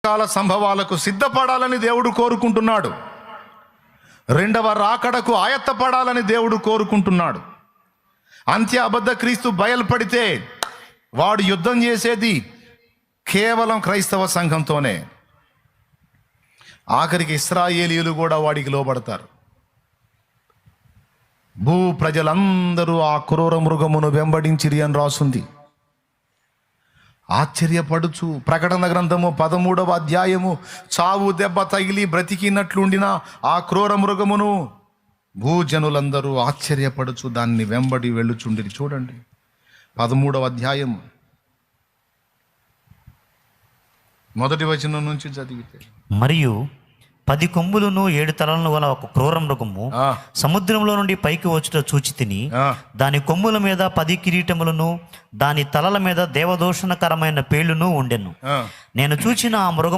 కాల సంభవాలకు సిద్ధపడాలని దేవుడు కోరుకుంటున్నాడు. రెండవ రాకడకు ఆయత్తపడాలని దేవుడు కోరుకుంటున్నాడు. అంత్య అబద్ధ క్రీస్తు బయలుపడితే వాడు యుద్ధం చేసేది కేవలం క్రైస్తవ సంఘంతోనే. ఆఖరికి ఇశ్రాయేలీయులు కూడా వాడికి లోబడతారు. భూ ప్రజలందరూ ఆ క్రూర మృగమును వెంబడించిరి అని రాసుంది. ఆశ్చర్యపడుచు ప్రకటన గ్రంథము 13వ అధ్యాయము, చావు దెబ్బ తగిలి బ్రతికినట్లుండిన ఆ క్రూర మృగమును భూజనులందరూ ఆశ్చర్యపడుచు దాన్ని వెంబడి వెళ్ళుచుండిరి. చూడండి 13వ అధ్యాయం 1వ వచనం నుంచి చదివితే, మరియు 10 కొమ్ములను 7 తలలను గల ఒక క్రూర మృగము సముద్రంలో నుండి పైకి వచ్చుట చూచి తిని, దాని కొమ్ముల మీద 10 కిరీటములను, దాని తలల మీద దేవదూషణకరమైన పేలును ఉండెను. నేను చూచిన ఆ మృగము